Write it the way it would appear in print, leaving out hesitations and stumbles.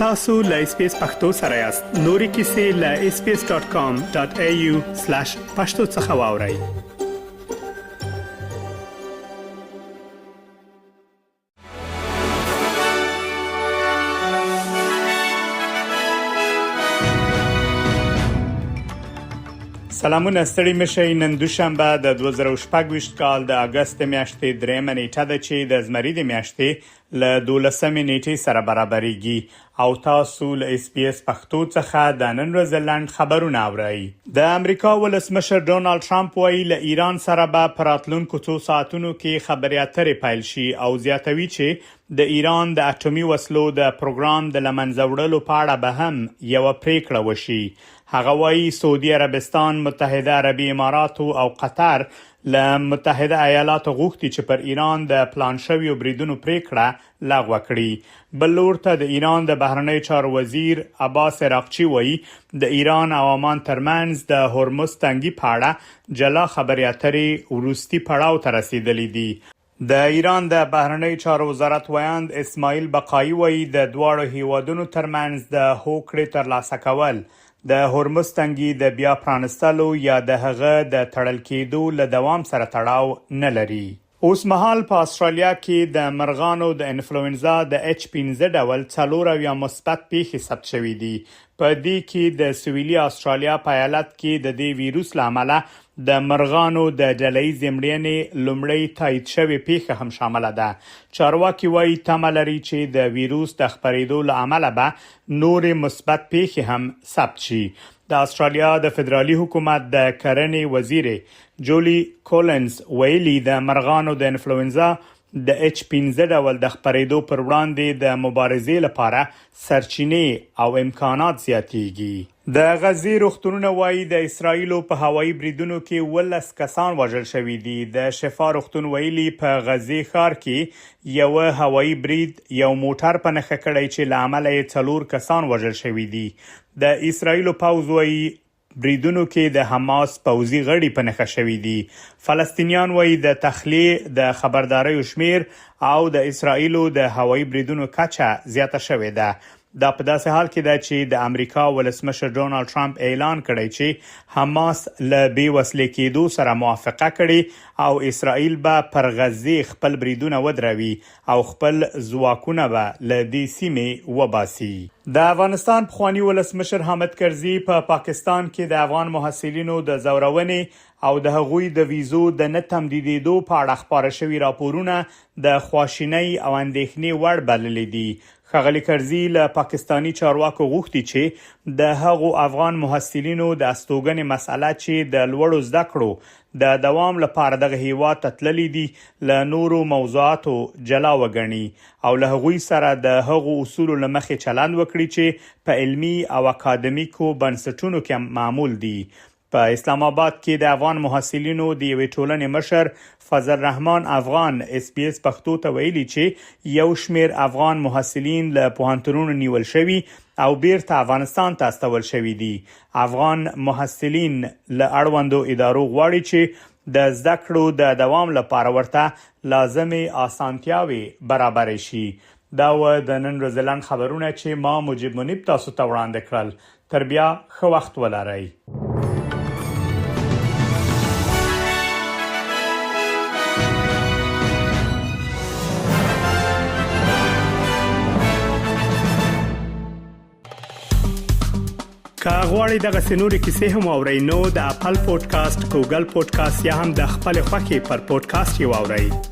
tasu.lspacepakhtosarayast nori kisi.lspace.com.au/pakhtosakhawauri. سلامونه ستړي مشي نن دوشنبه د 2024 کال د اگست میاشتې 3 نیټه د چې د زمری د میاشتې ل 12 نیټې سره برابرېږي او تاسو له اس پی اس پښتو څخه د نن ورځ لاند خبرونه اورئ. د امریکا ولسمشر ډونالد ټرمپ وایي له ایران سره به پراتلونکو 2 ساعتونو کې خبرې اترې پیل شي او زیاتوي چې د ایران د اټومي وسلو د پروګرام د لمنځه وړلو په اړه به هم یو پریکړه وشي. هغه وایي سعودي عربستان، متحده عربي امارات او قطر له متحده ایالاتو غوښتي چې پر ایران د پلان شویو بریدونو پریکړه لغوه کړي. بل لور ته د ایران د بهرنی چارو وزیر عباس عراقچی وایي د ایران او عمان ترمنځ د هرمز تنګي په اړه جلا خبرې اترې وروستي پړاو ته رسیدلې دي. د ایران د بهرنی چارو وزارت ویاند اسماعیل بقایی وایي د دواړو هیوادونو ترمنځ د هوکړې ترلاسه کول د هرمز تنګي د بیا پرانستلو یا د هغه د تړل کېدو له دوام سره تړاو نه لري. اوس مهال په استرالیا کې د مرغانو د انفلوئنزا د H5 ډول 4 یا مثبت پیښې ثبت شوې دي. په دې کې د سویلي استرالیا په ایالت کې د دې ویروس لامل د مرغانو د ډلې زمړینې لومړی تایید شوی پیښه هم شامل ده. چارواکي وایي تمه لري چې د ویروس د خپرېدو لامل به نور مثبت پیښې هم ثبت شي. د استرالیا د فدرالي حکومت د کرنې وزیر جولی کولنز ویلي د مرغانو د انفلوئنزا د H5 ډول د خپرېدو پر وړاندې د مبارزې لپاره سرچینې او امکانات زیاتېږي. د غزې روغتونونه وایي د اسرایل په هوایي بریدونو کې 12 کسان وژل شوي دي. د شفا روغتون ویلي په غزې ښار کې یو هوایي برید یو موټر په نښه کړی چې له امله یې 4 کسان وژل شوي دي. د اسرایل پوځ وایي بریدونو کې د حماس پوځي غړي په نښه شوي دي. فلسطینیان وایي د تخلیه د خبرداري شمیر او د اسرایل د هوایي بریدونو کچه زیاته شوې ده. دا په داسې حال کې ده چې د امریکا ولسمشر ډونالد ټرمپ اعلان کړی چې حماس له بې وسلې کېدو سره موافقه کړي او اسرائیل به پر غزې خپل بریدونه ودروي او خپل ځواکونه به له دې سیمې وباسي. د افغانستان پخوانی ولسمشر حامد کرزي په پاکستان کې د افغان محصلینو د زورونې او د هغوی د ویزو د نه تمدیدېدو په اړه خپاره شوي راپورونه د خواشینۍ او اندېښنې وړ بللي دي. ښاغلي کرزي له پاکستانی چارواکو غوښتي چې د هغو افغان محصلینو د استوګنې مسله چې د لوړو زده کړو د دوام لپاره دغه هیواد ته تللي دي له نورو موضوعاتو جلا وګڼي او له هغوی سره د هغو اصولو له مخې چلند وکړي چې په علمي او اکاډمیکو بنسټونو کې معمول دي. په اسلام آباد کې د افغان محصلینو د یوې ټولنې مشر فضل الرحمن افغان اس پی اس پښتو ته ویلي چې یو شمیر افغان محصلین له پوهنتونونو نیول شوي او بیرته افغانستان ته استول شوي دي. افغان محصلین له اړوندو ادارو غواړي چې د زده کړو د دوام لپاره ورته لازمي اسانتیاوي برابر شي. دا و د نن ورځ لاند خبرونه چې ما مجيب منیب تاسو ته وړاندې کړل. تر بیا ښه وخت ولرئ. که غواړئ دغه سنوري کیسې هم اورئ نو د خپل پودکاسټ، ګوګل پودکاسټ یا هم د خپل خوښي پر پودکاسټ یو اورئ.